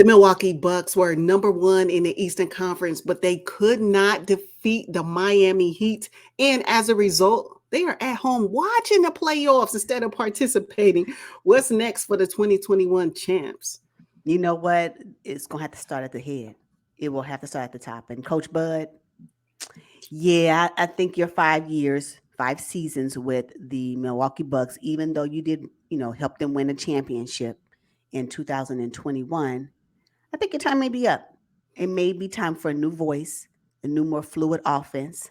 The Milwaukee Bucks were number one in the Eastern Conference, but they could not defeat the Miami Heat. And as a result, they are at home watching the playoffs instead of participating. What's next for the 2021 champs? You know what? It's gonna have to start at the head. It will have to start at the top. And Coach Bud, yeah, I think your 5 years, 5 seasons with the Milwaukee Bucks, even though you did, help them win a championship in 2021, I think your time may be up. It may be time for a new voice, a new, more fluid offense,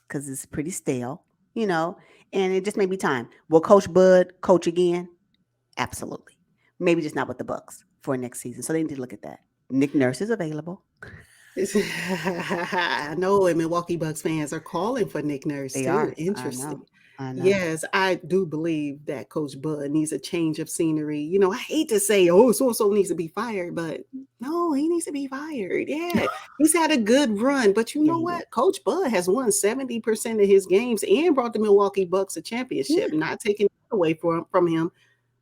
because it's pretty stale, you know, and it just may be time. Will Coach Bud coach again? Absolutely. Maybe just not with the Bucks for next season. So they need to look at that. Nick Nurse is available. I know, and Milwaukee Bucks fans are calling for Nick Nurse They too. are. I Interesting. know. I know. Yes, I do believe that Coach Bud needs a change of scenery. I hate to say, oh, so and so needs to be fired, but no, he needs to be fired. Yeah, he's had a good run, but you Yeah, know he did. what? Coach Bud has won 70% of his games and brought the Milwaukee Bucks a championship, Yeah. not taking it away from him.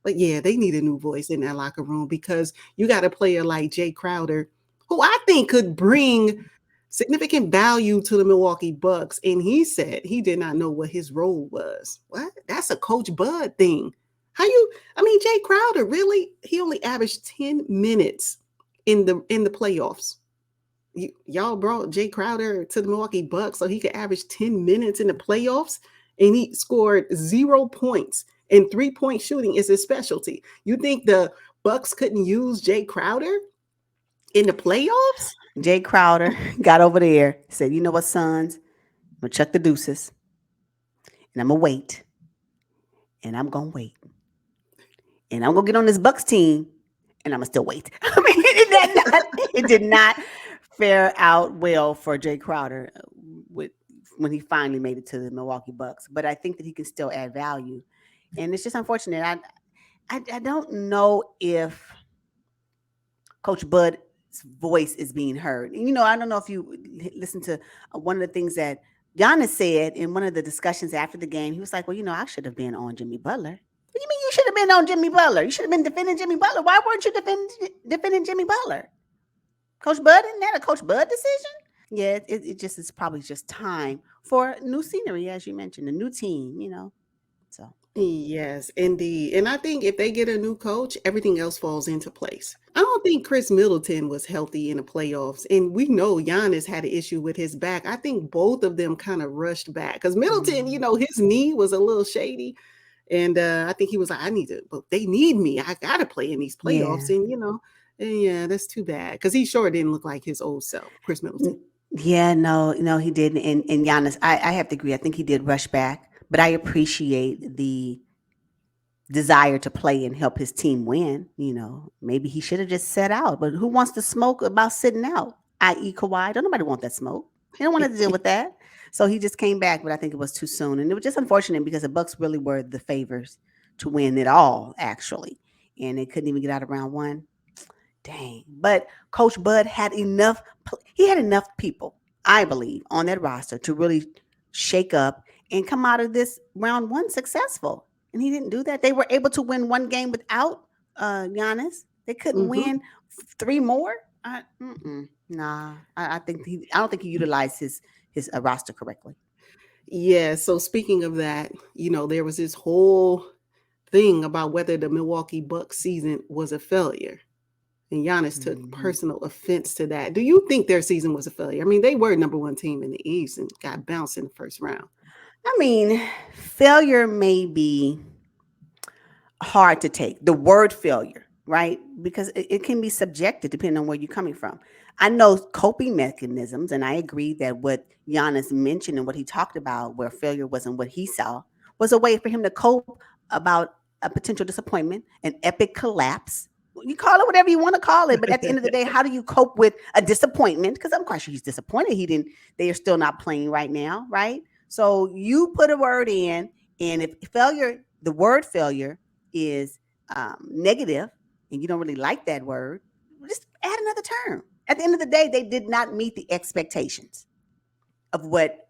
But yeah, they need a new voice in that locker room because you got a player like Jay Crowder, who I think could bring significant value to the Milwaukee Bucks. And he said he did not know what his role was. What? That's a Coach Bud thing. Jay Crowder, really? He only averaged 10 minutes in the playoffs. Y'all brought Jay Crowder to the Milwaukee Bucks so he could average 10 minutes in the playoffs, and he scored 0 points. And 3-point shooting is his specialty. You think the Bucks couldn't use Jay Crowder in the playoffs? Jay Crowder got over there, said, you know what, sons? I'm going to chuck the deuces and I'm going to wait. And I'm going to wait. And I'm going to get on this Bucks team and I'm going to still wait. I mean, it did not fare out well for Jay Crowder with when he finally made it to the Milwaukee Bucks. But I think that he can still add value. And it's just unfortunate. I don't know if Coach Bud's voice is being heard. I don't know if you listen to one of the things that Giannis said in one of the discussions after the game. He was like, well, I should have been on Jimmy Butler. What do you mean you should have been on Jimmy Butler? You should have been defending Jimmy Butler. Why weren't you defending Jimmy Butler? Coach Bud, isn't that a Coach Bud decision? Yeah, it just is probably just time for new scenery, as you mentioned, a new team. So Yes, indeed. And I think if they get a new coach, everything else falls into place. I don't think Chris Middleton was healthy in the playoffs. And we know Giannis had an issue with his back. I think both of them kind of rushed back because Middleton, mm, his knee was a little shady. And I think he was like, I need to, but they need me. I got to play in these playoffs. yeah. And yeah, that's too bad because he sure didn't look like his old self, Chris Middleton. Yeah, no, he didn't. And Giannis, I have to agree. I think he did rush back, but I appreciate the desire to play and help his team win. Maybe he should have just set out. But who wants to smoke about sitting out? I.e., Kawhi. Don't nobody want that smoke. They don't want to deal with that. So he just came back, but I think it was too soon, and it was just unfortunate because the Bucks really were the favors to win it all, actually, and they couldn't even get out of round one. Dang. But Coach Bud had enough, he had enough people, I believe, on that roster to really shake up and come out of this round one successful. And he didn't do that. They were able to win one game without Giannis. They couldn't Hmm. win three more. Nah, I don't think he utilized his roster correctly. Yeah. So speaking of that, there was this whole thing about whether the Milwaukee Bucks season was a failure. And Giannis took Hmm. personal offense to that. Do you think their season was a failure? I mean, they were number one team in the East and got bounced in the first round. I mean, failure may be hard to take. The word failure, right? Because it can be subjective depending on where you're coming from. I know coping mechanisms, and I agree that what Giannis mentioned and what he talked about, where failure wasn't what he saw, was a way for him to cope about a potential disappointment, an epic collapse. You call it whatever you want to call it, but at the end of the day, how do you cope with a disappointment? Because I'm quite sure he's disappointed he didn't. They are still not playing right now, right? So you put a word in, and if failure, the word failure is negative, and you don't really like that word, just add another term. At the end of the day, they did not meet the expectations of what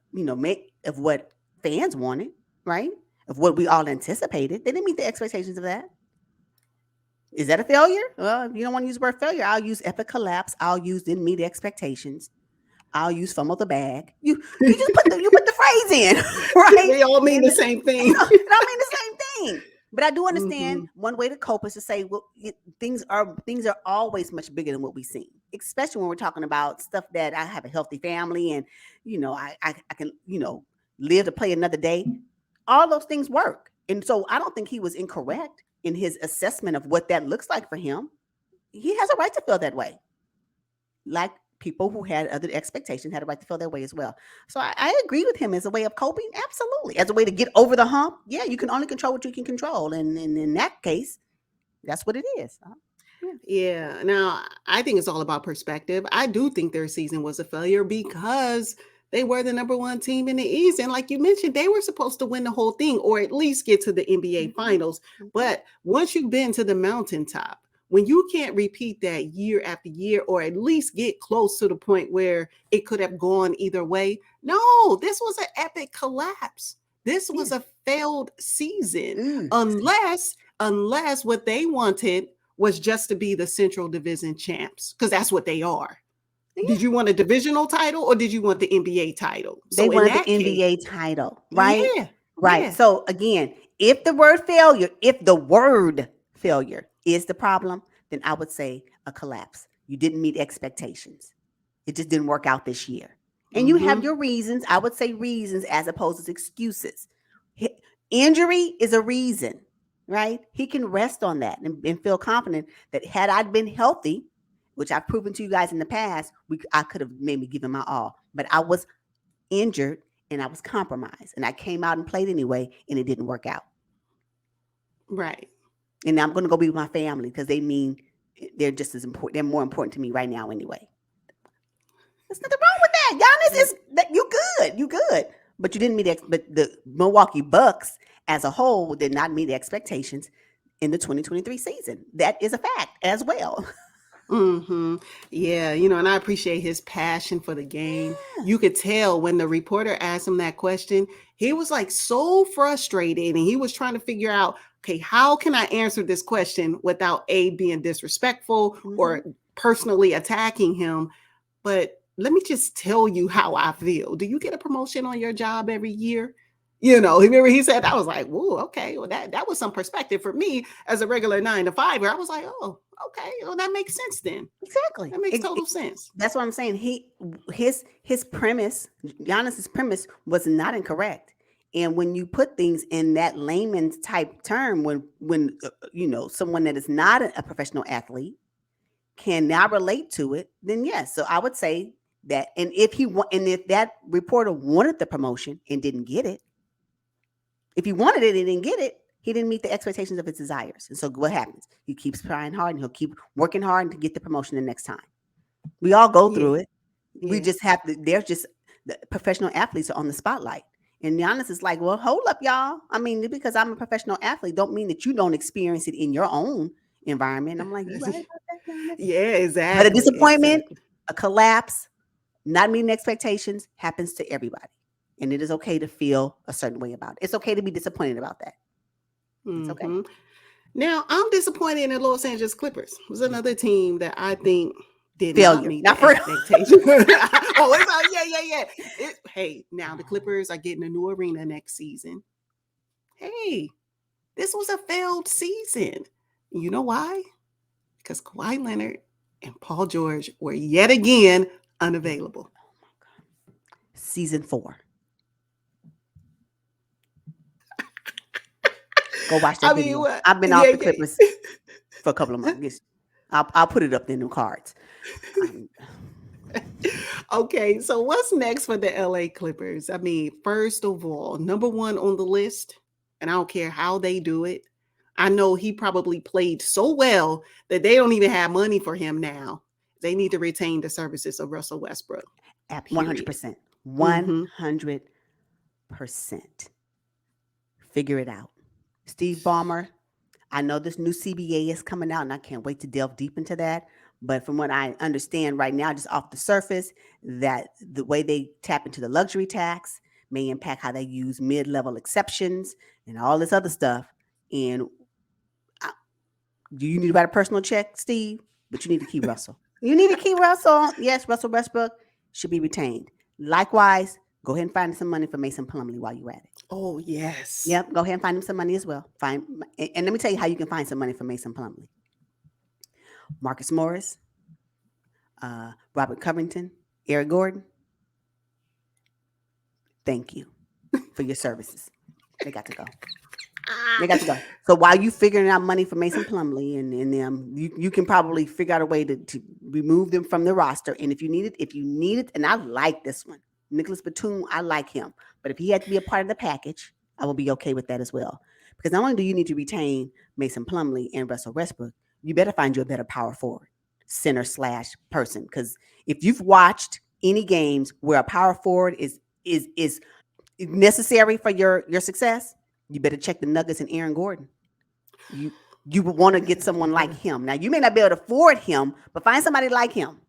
of what fans wanted, right? Of what we all anticipated. They didn't meet the expectations of that. Is that a failure? Well, if you don't want to use the word failure, I'll use epic collapse. I'll use didn't meet expectations. I'll use fumble the bag. You just put the phrase in, right? They all mean And the same thing. it all mean the same thing. But I do understand Hmm. one way to cope is to say, well, things are always much bigger than what we see, especially when we're talking about stuff that I have a healthy family and I can live to play another day. All those things work, and so I don't think he was incorrect in his assessment of what that looks like for him. He has a right to feel that way, like people who had other expectations had a right to feel that way as well. So I agree with him as a way of coping, absolutely. As a way to get over the hump, yeah, you can only control what you can control, and in that case, that's what it is. Yeah. Yeah. Now, I think it's all about perspective. I do think their season was a failure because they were the number one team in the East. And like you mentioned, they were supposed to win the whole thing or at least get to the NBA Mhm. finals. Mhm. But once you've been to the mountaintop, when you can't repeat that year after year or at least get close to the point where it could have gone either way, no, this was an epic collapse. This Yeah. was a failed season See. unless what they wanted was just to be the Central Division champs because that's what they are. Did Yeah. you want a divisional title or did you want the NBA title? They So in wanted the that case, NBA title, right? yeah, Right. yeah, So again, if the word failure is the problem, then I would say a collapse. You didn't meet expectations. It just didn't work out this year. And you have mm-hmm, your reasons. I would say reasons as opposed to excuses. Hi- Injury is a reason, right? He can rest on that and feel confident that had I been healthy, which I've proven to you guys in the past, I could have maybe given my all. But I was injured and I was compromised. And I came out and played anyway, and it didn't work out. right. And I'm going to go be with my family because they're just as important. They're more important to me right now anyway. There's nothing wrong with that. Giannis is that you good. You good. But you didn't meet but the Milwaukee Bucks as a whole did not meet the expectations in the 2023 season. That is a fact as well. Mm-hmm. Yeah, and I appreciate his passion for the game. Yeah. You could tell when the reporter asked him that question, he was like so frustrated and he was trying to figure out, okay, how can I answer this question without A, being disrespectful Hmm. or personally attacking him? But let me just tell you how I feel. Do you get a promotion on your job every year? Remember he said, I was like, whoa, okay. Well, that was some perspective for me as a regular 9 to 5. I was like, oh, okay. Well, that makes sense then. Exactly. That makes total sense. That's what I'm saying. His premise, Giannis's premise, was not incorrect. And when you put things in that layman's type term, when someone that is not a professional athlete can now relate to it, then yes. So I would say that, and if that reporter wanted the promotion and didn't get it, if he wanted it and didn't get it, he didn't meet the expectations of his desires. And so what happens? He keeps trying hard and he'll keep working hard to get the promotion the next time. We all go Yeah. through it. We Yeah. just have to. There's just the professional athletes are on the spotlight, and Giannis is like, well, hold up, y'all. I mean, because I'm a professional athlete, don't mean that you don't experience it in your own environment. I'm like, you right about that, Giannis. Yeah, But a exactly. disappointment, Exactly. a collapse, not meeting expectations happens to everybody, and it is okay to feel a certain way about it. It's okay to be disappointed about that. It's okay. Hmm. Now, I'm disappointed in the Los Angeles Clippers. It was another team that I think did not Failure, meet not the for real. expectations. Oh, it's yeah, yeah, yeah. Hey, now the Clippers are getting a new arena next season. Hey, this was a failed season. You know why? Because Kawhi Leonard and Paul George were yet again unavailable. Season 4. Go watch I that mean, video. what? I've been Yeah, off the yeah. Clippers for a couple of months. I'll put it up in the cards. Um, Okay, so what's next for the LA Clippers? I mean, first of all, number one on the list, and I don't care how they do it. I know he probably played so well that they don't even have money for him now. They need to retain the services of Russell Westbrook. at Period. 100%. Mm-hmm. 100%. Figure it out. Steve Ballmer, I know this new CBA is coming out, and I can't wait to delve deep into that. But from what I understand right now, just off the surface, that the way they tap into the luxury tax may impact how they use mid level exceptions and all this other stuff. And Do you need to write a personal check, Steve? But you need to keep Russell. You need to keep Russell. Yes, Russell Westbrook should be retained. Likewise, go ahead and find some money for Mason Plumlee while you're at it. Oh, yes. Yep, go ahead and find him some money as well. And let me tell you how you can find some money for Mason Plumlee. Marcus Morris, Robert Covington, Eric Gordon. Thank you for your services. They got to go. They got to go. So while you figuring out money for Mason Plumlee and them, you can probably figure out a way to remove them from the roster. And if you need it, and I like this one, Nicholas Batum, I like him. But if he had to be a part of the package, I will be okay with that as well. Because not only do you need to retain Mason Plumlee and Russell Westbrook, you better find you a better power forward, center / person. Because if you've watched any games where a power forward is necessary for your success, you better check the Nuggets and Aaron Gordon. You would want to get someone like him. Now, you may not be able to afford him, but find somebody like him.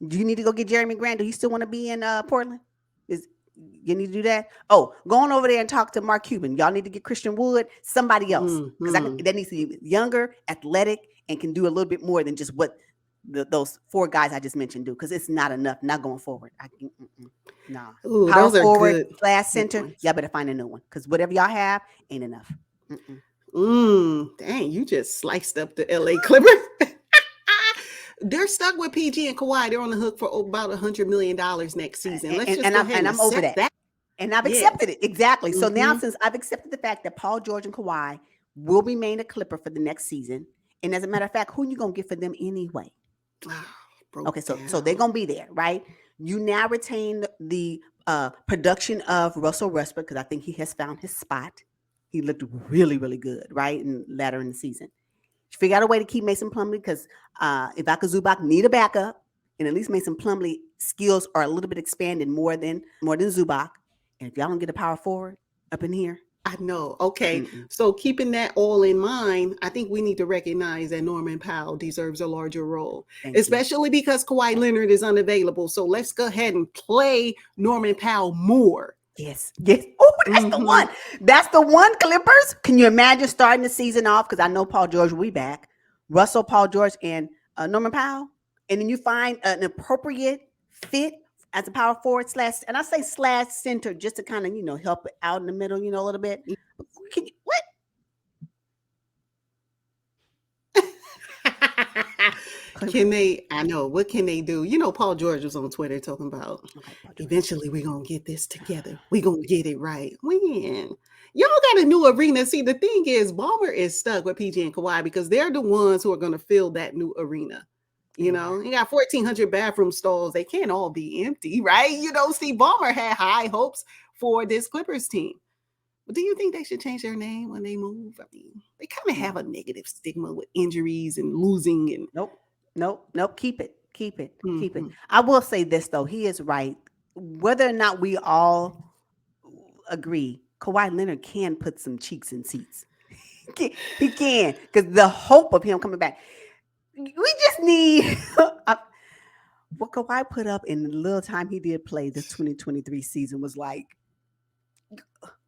Do you need to go get Jeremy Grant? Do you still want to be in Portland? You need to do that? Oh, go on over there and talk to Mark Cuban. Y'all need to get Christian Wood, somebody else. Because that needs to be younger, athletic, and can do a little bit more than just what those 4 guys I just mentioned do. Because it's not enough, not going forward. Nah. Ooh, Power those are forward good / center, y'all better find a new one. Because whatever y'all have ain't enough. Dang, you just sliced up the LA Clippers. They're stuck with PG and Kawhi. They're on the hook for about $100 million next season. Let's just go ahead and I'm over that. And I've accepted it. Exactly. So now, since I've accepted the fact that Paul George and Kawhi will remain a Clipper for the next season, and as a matter of fact, who are you going to get for them anyway? Okay, so they're going to be there, right? You now retain the production of Russell Westbrook because I think he has found his spot. He looked really, really good, right? And later in the season. Figure out a way to keep Mason Plumlee because Ivica Zubac need a backup, and at least Mason Plumlee skills are a little bit expanded more than Zubac. And if y'all don't get a power forward up in here, I know. Okay. So keeping that all in mind, I think we need to recognize that Norman Powell deserves a larger role, especially because Kawhi Leonard is unavailable. So let's go ahead and play Norman Powell more. Yes. Oh, that's the one. That's the one, Clippers. Can you imagine starting the season off? Because I know Paul George will be back. Russell, Paul George, and Norman Powell. And then you find an appropriate fit as a power forward / and I say / center just to kind of, help it out in the middle, a little bit. What? I know, what can they do? Paul George was on Twitter talking about, eventually we're going to get this together. We're going to get it right. When? Y'all got a new arena. See, the thing is, Ballmer is stuck with PG and Kawhi because they're the ones who are going to fill that new arena. You got 1,400 bathroom stalls. They can't all be empty, right? Steve Ballmer had high hopes for this Clippers team. But do you think they should change their name when they move? I mean, they kind of have a negative stigma with injuries and losing. And Nope. Keep it. I will say this, though. He is right. Whether or not we all agree, Kawhi Leonard can put some cheeks in seats. He can. Because the hope of him coming back. We just need what Kawhi put up in the little time he did play the 2023 season was like,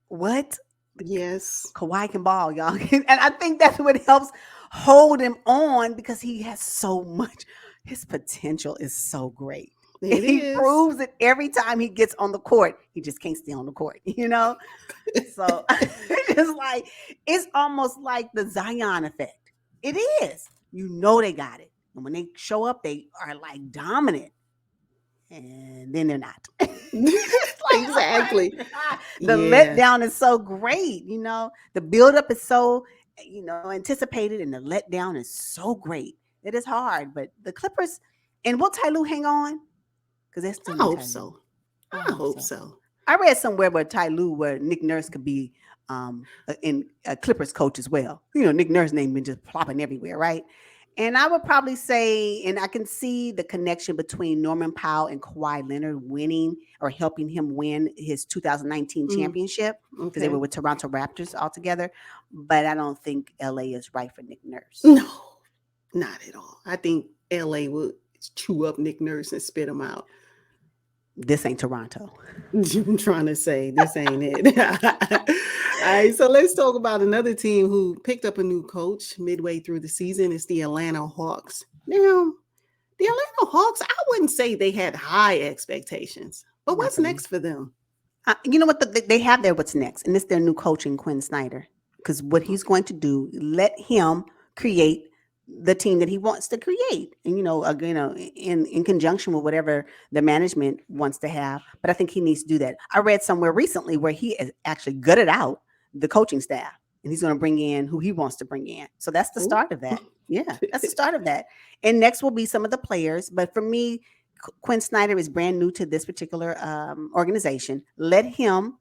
what? Yes. Kawhi can ball, y'all. And I think that's what helps hold him on because he has so much. His potential is so great. He proves it every time he gets on the court. He just can't stay on the court, So it's almost like the Zion effect. It is. They got it. And when they show up, they are like dominant. And then they're not. Exactly. The letdown is so great, The buildup is so, anticipated, and the letdown is so great. It is hard, but the Clippers, and will Ty Lue hang on? Because that's still I hope so. I hope so. I read somewhere where Nick Nurse could be in a Clippers coach as well. Nick Nurse's name been just plopping everywhere, right? And I would probably say, and I can see the connection between Norman Powell and Kawhi Leonard winning or helping him win his 2019 championship because they were with Toronto Raptors all together. But I don't think LA is right for Nick Nurse. No, not at all. I think LA would chew up Nick Nurse and spit him out. This ain't Toronto. I'm trying to say this ain't it. All right, so let's talk about another team who picked up a new coach midway through the season. It's the Atlanta Hawks. Now, the Atlanta Hawks, I wouldn't say they had high expectations, but Not what's for me. next for them? You know what? They have their what's next, and it's their new coach in Quinn Snyder. Because what he's going to do, let him create the team that he wants to create, and in conjunction with whatever the management wants to have. But I think he needs to do that. I read somewhere recently where he has actually gutted out the coaching staff, and he's going to bring in who he wants to bring in. So that's the Ooh. start of that. Yeah, that's the start of that. And next will be some of the players. But for me, Quinn Snyder is brand new to this particular organization. Let him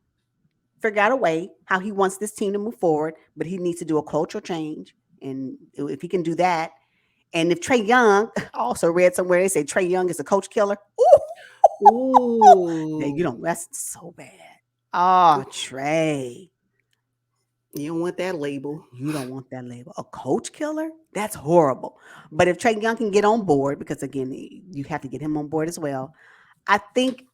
figure out a way how he wants this team to move forward, but he needs to do a cultural change. And if he can do that, and if Trey Young, I also read somewhere they say Trey Young is a coach killer. Ooh, Ooh. that's so bad. Oh, Trey, You don't want that label. you don't want that label. A coach killer? That's horrible. But if Trey Young can get on board, because again, you have to get him on board as well. I think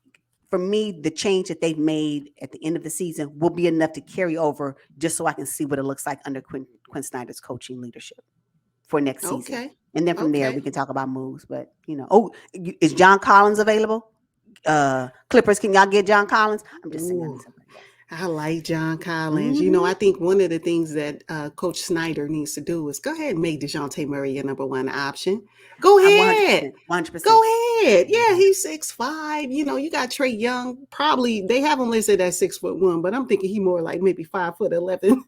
for me, the change that they've made at the end of the season will be enough to carry over just so I can see what it looks like under Quinn Snyder's coaching leadership for next season. Okay. And then from there, Okay. we can talk about moves. But, is John Collins available? Clippers, can y'all get John Collins? I'm just saying, I need Ooh. somebody else. I like John Collins. Mm-hmm. I think one of the things that Coach Snyder needs to do is go ahead and make DeJounte Murray your number one option. Go I'm ahead. 100%. 100%. Go ahead. Yeah, Yeah. he's 6'5". You got Trey Young. Probably they have him listed at 6'1", but I'm thinking he more like maybe 5'11".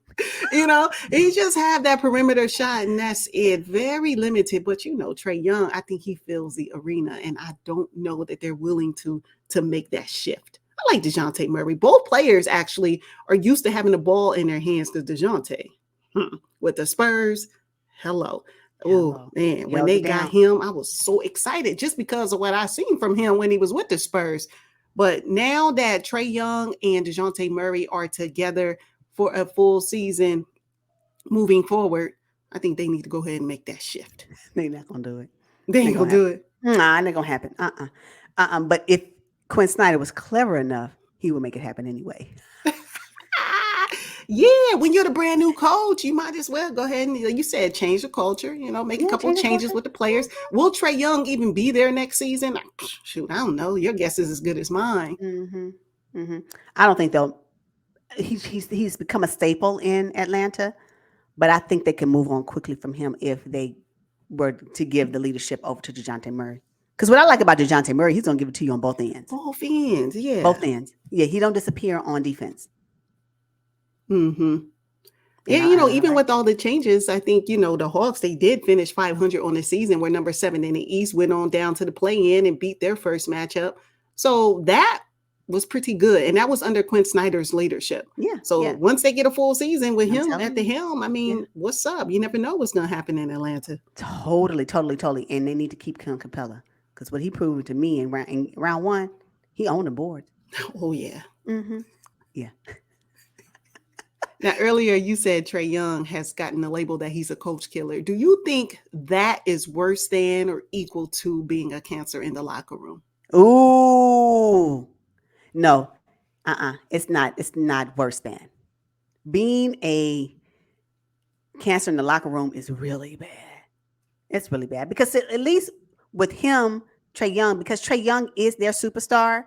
He just have that perimeter shot, and that's it. Very limited. But Trey Young, I think he fills the arena, and I don't know that they're willing to make that shift. I like DeJounte Murray. Both players actually are used to having the ball in their hands because DeJounte, with the Spurs, hello. Oh, Hello. man, when Held they it got down. him, I was so excited just because of what I seen from him when he was with the Spurs. But now that Trey Young and DeJounte Murray are together for a full season moving forward, I think they need to go ahead and make that shift. They're not going to do it. They They're ain't going gonna to do happen. it. Nah, it ain't going to happen. But if Quinn Snyder was clever enough, he would make it happen anyway. Yeah, when you're the brand new coach, you might as well go ahead and, you said, change the culture, make a Yeah, couple change the changes culture. with the players. Will Trey Young even be there next season? Shoot, I don't know. Your guess is as good as mine. Mm-hmm. Mm-hmm. I don't think they'll. He's become a staple in Atlanta, but I think they can move on quickly from him if they were to give the leadership over to DeJounte Murray. Because what I like about DeJounte Murray, he's gonna give it to you on both ends. Both ends, yeah. Both ends. Yeah, he don't disappear on defense, Mm-hmm. and Yeah, I even like with that. all the changes, I think, the Hawks, they did finish 500 on the season. We're number 7 in the East, went on down to the play-in and beat their first matchup. So that was pretty good. And that was under Quinn Snyder's leadership. Yeah, So yeah. once they get a full season with I'm him telling at the you. helm, I Yeah, mean, what's up? You never know what's going to happen in Atlanta. totally, totally, totally. And they need to keep Clint Capella because what he proved to me in round one, he owned the board. Oh, yeah. Mm-hmm. Yeah. Now, earlier you said Trey Young has gotten the label that he's a coach killer. Do you think that is worse than or equal to being a cancer in the locker room? Ooh. No. It's not. It's not worse than being a cancer in the locker room is really bad. It's really bad because at least with him, Trey Young, because Trey Young is their superstar,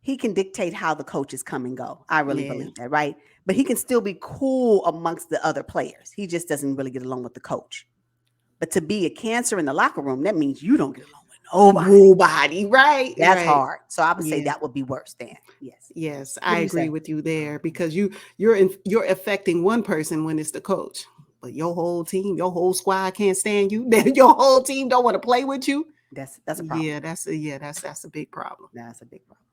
he can dictate how the coaches come and go. I really Yeah. believe that, right? But he can still be cool amongst the other players. He just doesn't really get along with the coach. But to be a cancer in the locker room, that means you don't get along with nobody. Nobody, right? That's Right. hard. So I would say Yeah. that would be worse than yes. Yes, What I do you agree say? with you there because you're affecting one person when it's the coach, but your whole team, your whole squad can't stand you. Your whole team don't want to play with you. That's a problem. Yeah, that's a big problem. That's a big problem.